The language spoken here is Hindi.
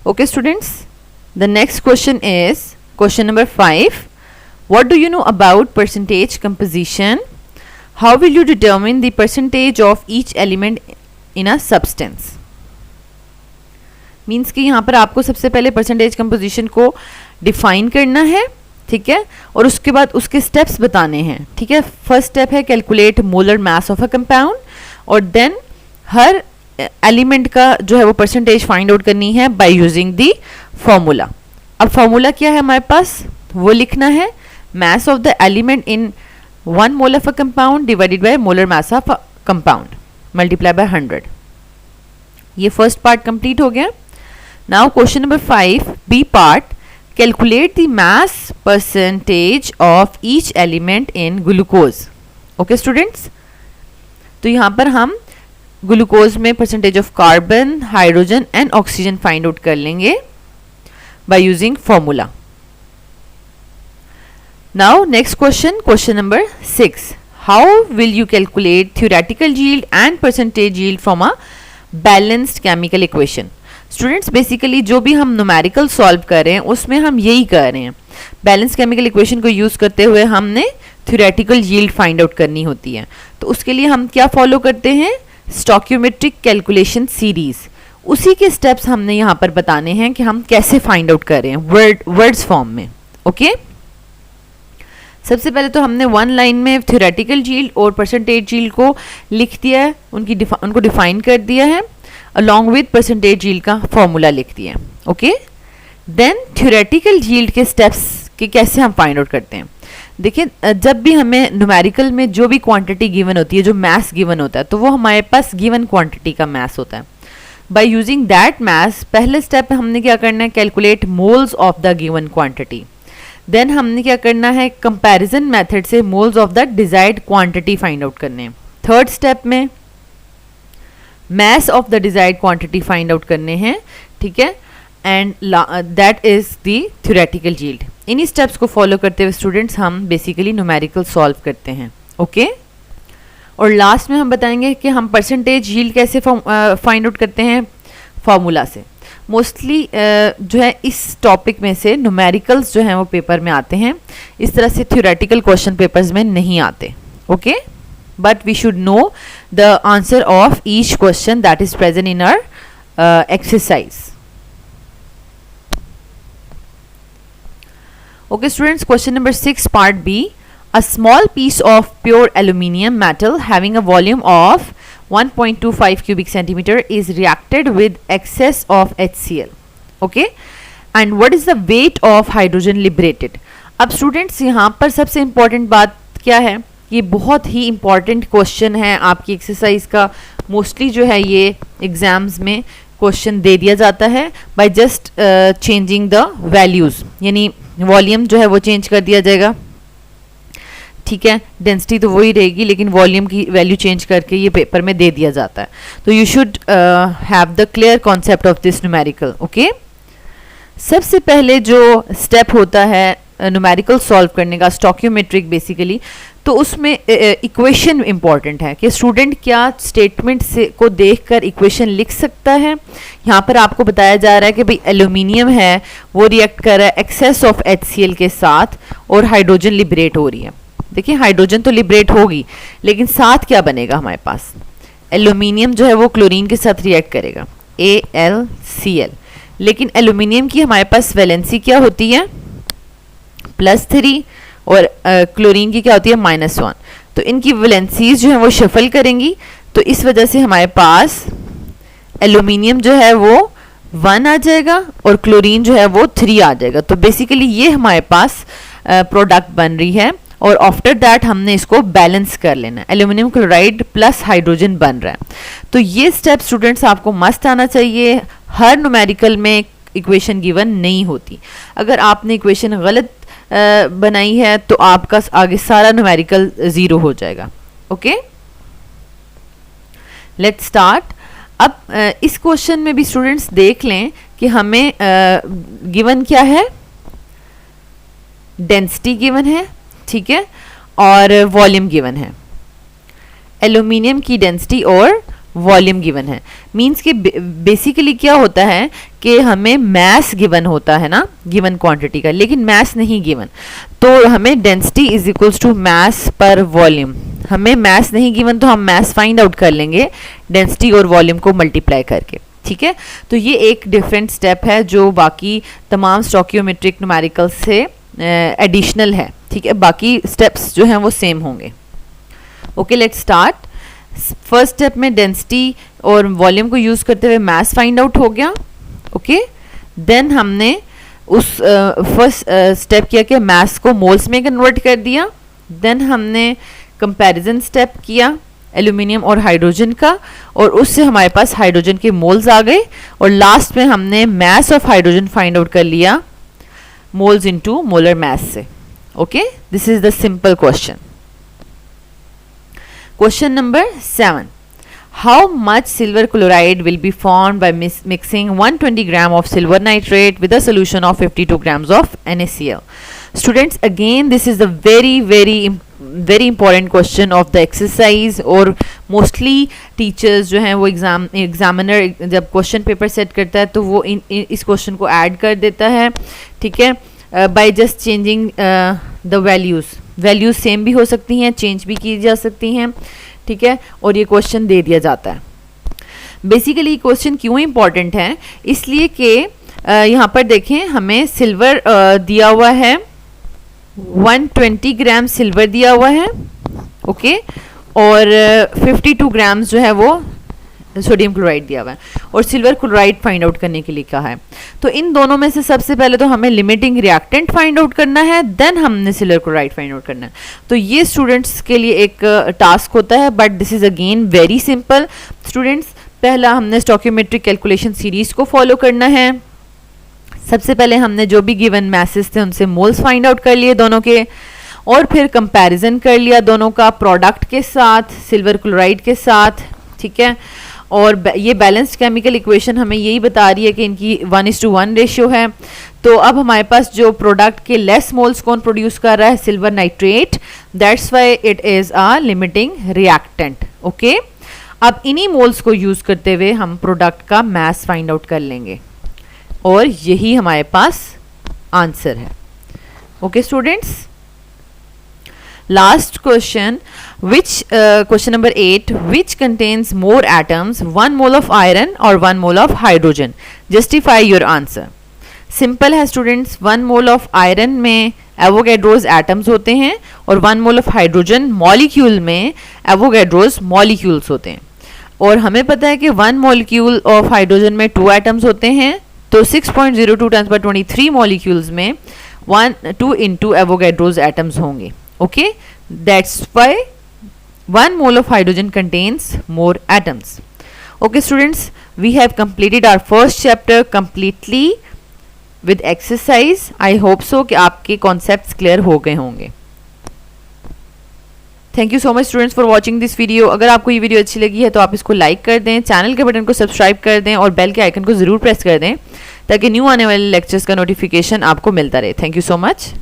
Okay students, the next question is question number 5. What do you know about percentage composition? How will you determine the percentage of each element in a substance? Means कि यहाँ पर आपको सबसे पहले परसेंटेज कंपोजिशन को डिफाइन करना है, ठीक है, और उसके बाद उसके स्टेप्स बताने हैं, ठीक है. फर्स्ट स्टेप है calculate molar mass of a compound, और देन हर एलिमेंट का जो है वो परसेंटेज फाइंड आउट करनी है बाय यूजिंग दी फॉर्मूला. अब फॉर्मूला क्या है हमारे पास, वो लिखना है mass of the element in 1 mole of a compound divided by molar mass of a compound multiply by 100. ये फर्स्ट पार्ट कंप्लीट हो गया. Now question number 5 B part, calculate the mass percentage of each element in glucose. Okay students, तो यहाँ पर हम ग्लूकोज में percentage of carbon, hydrogen and oxygen find out कर लेंगे by using formula. Now next question, question number 6. How will you calculate theoretical yield and percentage yield from a balanced chemical equation? Students basically जो भी हम numerical solve कर रहे हैं उसमें हम यही कर रहे हैं. Balanced chemical equation को use करते हुए हमने theoretical yield find out करनी होती है. तो उसके लिए हम क्या follow करते हैं, stoichiometric calculation series. उसी के steps हमने यहाँ पर बताने हैं कि हम कैसे find out कर रहे हैं words form में. Okay? सबसे पहले तो हमने वन लाइन में थ्योरेटिकल यील्ड और परसेंटेज यील्ड को लिख दिया है, उनको डिफाइन कर दिया है, अलॉन्ग विद परसेंटेज यील्ड का फॉर्मूला लिख दिया है. ओके, देन थ्योरेटिकल यील्ड के स्टेप्स के कैसे हम फाइंड आउट करते हैं. देखिए, जब भी हमें न्यूमेरिकल में जो भी क्वांटिटी गिवन होती है, जो मैथ गिवन होता है, तो वो हमारे पास गिवन क्वांटिटी का मैथ होता है. बाय यूजिंग दैट मैथ पहले स्टेप में हमने क्या करना है, calculate moles of the given quantity. Then हमने क्या करना है, कंपैरिजन मेथड से moles of the desired quantity find out करने हैं. थर्ड स्टेप में mass of the desired quantity find out करने हैं, ठीक है, and that is the theoretical yield. इन्हीं स्टेप्स को फॉलो करते हुए स्टूडेंट्स हम बेसिकली न्यूमेरिकल सॉल्व करते हैं. ओके, और लास्ट में हम बताएंगे कि हम परसेंटेज यील्ड कैसे फाइंड आउट करते हैं फॉर्मूला से. मोस्टली जो है इस टॉपिक में से न्यूमेरिकल्स जो हैं वो पेपर में आते हैं, इस तरह से थ्योरेटिकल क्वेश्चन पेपर्स में नहीं आते. Okay, but we should know the answer of each question that is present in our exercise. Okay students, question number 6 part B, a small piece of pure aluminium metal having a volume of 1.25 cubic centimeter is reacted with excess of HCl. Okay, and what is the weight of hydrogen liberated? अब स्टूडेंट्स यहाँ पर सबसे इम्पॉर्टेंट बात क्या है, ये बहुत ही इम्पॉर्टेंट क्वेश्चन है आपकी एक्सरसाइज का. मोस्टली जो है ये एग्जाम्स में क्वेश्चन दे दिया जाता है by just changing the values, यानी वॉल्यूम जो है वो चेंज कर दिया जाएगा, ठीक है, डेंसिटी तो वही रहेगी लेकिन वॉल्यूम की वैल्यू चेंज करके ये पेपर में दे दिया जाता है. तो you should have the clear concept of this numerical. Okay, सबसे पहले जो स्टेप होता है न्यूमेरिकल सॉल्व करने का, स्टोइकियोमेट्रिक बेसिकली, तो उसमें इक्वेशन इंपॉर्टेंट है कि स्टूडेंट क्या स्टेटमेंट से को देखकर इक्वेशन लिख सकता है. यहाँ पर आपको बताया जा रहा है कि भाई एल्यूमिनियम है वो रिएक्ट कर रहा है एक्सेस ऑफ HCl के साथ और हाइड्रोजन लिबरेट हो रही है. देखिए, हाइड्रोजन तो लिबरेट होगी लेकिन साथ क्या बनेगा हमारे पास, एल्यूमिनियम जो है वो क्लोरीन के साथ रिएक्ट करेगा, AlCl. लेकिन एल्यूमिनियम की हमारे पास वैलेंसी क्या होती है, +3, और क्लोरीन की क्या होती है, -1. तो इनकी वैलेंसीज जो है वो शफल करेंगी, तो इस वजह से हमारे पास एल्यूमिनियम जो है वो 1 आ जाएगा और क्लोरीन जो है वो 3 आ जाएगा. तो बेसिकली ये हमारे पास प्रोडक्ट बन रही है, और आफ्टर दैट हमने इसको बैलेंस कर लेना है. एल्यूमिनियम क्लोराइड प्लस हाइड्रोजन बन रहा है. तो ये स्टेप स्टूडेंट्स आपको मस्त आना चाहिए. हर न्यूमेरिकल में इक्वेशन गिवन नहीं होती. अगर आपने इक्वेशन गलत बनाई है तो आपका आगे सारा न्यूमेरिकल 0 हो जाएगा. Okay, let's start. अब इस क्वेश्चन में भी स्टूडेंट्स देख लें कि हमें गिवन क्या है, डेंसिटी गिवन है, ठीक है, और वॉल्यूम गिवन है. एल्यूमिनियम की डेंसिटी और वॉल्यूम गिवन है। मीन्स कि बेसिकली क्या होता है कि हमें मैस गिवन होता है ना गिवन क्वांटिटी का, लेकिन मैस नहीं गिवन, तो हमें density is equals to mass per volume. हमें मैस नहीं गिवन तो हम मैस फाइंड आउट कर लेंगे डेंसिटी और वॉल्यूम को मल्टीप्लाई करके, ठीक है। तो ये एक डिफरेंट स्टेप है जो बाकी तमाम स्टोकियोमेट्रिक न्यूमेरिकल से एडिशनल है, ठीक है। बाकी स्टेप्स जो हैं वो सेम होंगे। Okay, let's start. First step में डेंसिटी और वॉल्यूम को यूज़ करते हुए मास फाइंड आउट हो गया। ओके, देन हमने उस फर्स्ट स्टेप किया कि मास को मोल्स में कन्वर्ट कर दिया। देन हमने कंपैरिजन स्टेप किया एल्यूमिनियम और हाइड्रोजन का, और उससे हमारे पास हाइड्रोजन के मोल्स आ गए, और लास्ट में हमने mass of hydrogen find out कर लिया मोल्स इनटू मोलर मास से। Okay, this is the simple question. Question number 7. How much silver chloride will be formed by mixing 120 gram of silver nitrate with a solution of 52 grams of NaCl? Students, again this is a very important question of the exercise, और mostly teachers जो हैं वो examiner जब question paper set करता है तो वो इस question को add कर देता है, ठीक है, by just changing the values same भी हो सकती हैं, चेंज भी की जा सकती हैं, ठीक है, और ये क्वेश्चन दे दिया जाता है। बेसिकली क्वेश्चन क्यों इम्पॉर्टेंट है, इसलिए कि यहाँ पर देखें हमें सिल्वर दिया हुआ है, 120 ग्राम सिल्वर दिया हुआ है, ओके, और 52 ग्राम्स जो है वो सोडियम क्लोराइड दिया हुआ है, और सिल्वर क्लोराइड फाइंड आउट करने के लिए कहा है। तो इन दोनों में से सबसे पहले तो हमें लिमिटिंग रिएक्टेंट फाइंड आउट करना है, देन हमने सिल्वर क्लोराइड फाइंड आउट करना है। तो ये स्टूडेंट्स के लिए एक टास्क होता है, but this is again very simple. Students, पहला हमने स्टोकियोमेट्रिक कैलकुलेशन सीरीज को फॉलो करना है। सबसे पहले हमने जो भी गिवन मैसेज थे उनसे मोल्स फाइंड आउट कर लिए दोनों के, और फिर कंपैरिजन कर लिया दोनों का प्रोडक्ट के साथ, सिल्वर क्लोराइड के साथ, ठीक है। और ये बैलेंस्ड केमिकल इक्वेशन हमें यही बता रही है कि इनकी 1:1 रेशियो है। तो अब हमारे पास जो प्रोडक्ट के लेस मोल्स कौन प्रोड्यूस कर रहा है, silver nitrate, that's why it is a limiting reactant. Okay, अब इन्हीं मोल्स को यूज करते हुए हम प्रोडक्ट का मास फाइंड आउट कर लेंगे, और यही हमारे पास आंसर है। Okay students, last question, which question number 8, which contains more atoms, 1 mole of iron or 1 mole of hydrogen? Justify your answer. Simple है students, 1 mole of iron में एवोगैड्रोज एटम्स होते हैं, और 1 mole of hydrogen मॉलिक्यूल में एवोगैड्रोज मॉलिक्यूल्स होते हैं। और हमें पता है कि 1 molecule of hydrogen में 2 एटम्स होते हैं, तो 6.02 10^23 मॉलिक्यूल्स में 2 into एवोगैड्रोज एटम्स होंगे। Okay, that's why 1 mole of hydrogen contains more atoms. Okay students, we have completed our first chapter completely with exercise. I hope so कि आपके concepts clear हो गए होंगे। Thank you so much students for watching this video. अगर आपको ये वीडियो अच्छी लगी है तो आप इसको लाइक कर दें, चैनल के बटन को सब्सक्राइब कर दें, और बेल के आइकन को ज़रूर प्रेस कर दें ताकि न्यू आने वाले लेक्चर्स का नोटिफिकेशन आपको मिलता रहे। Thank you so much.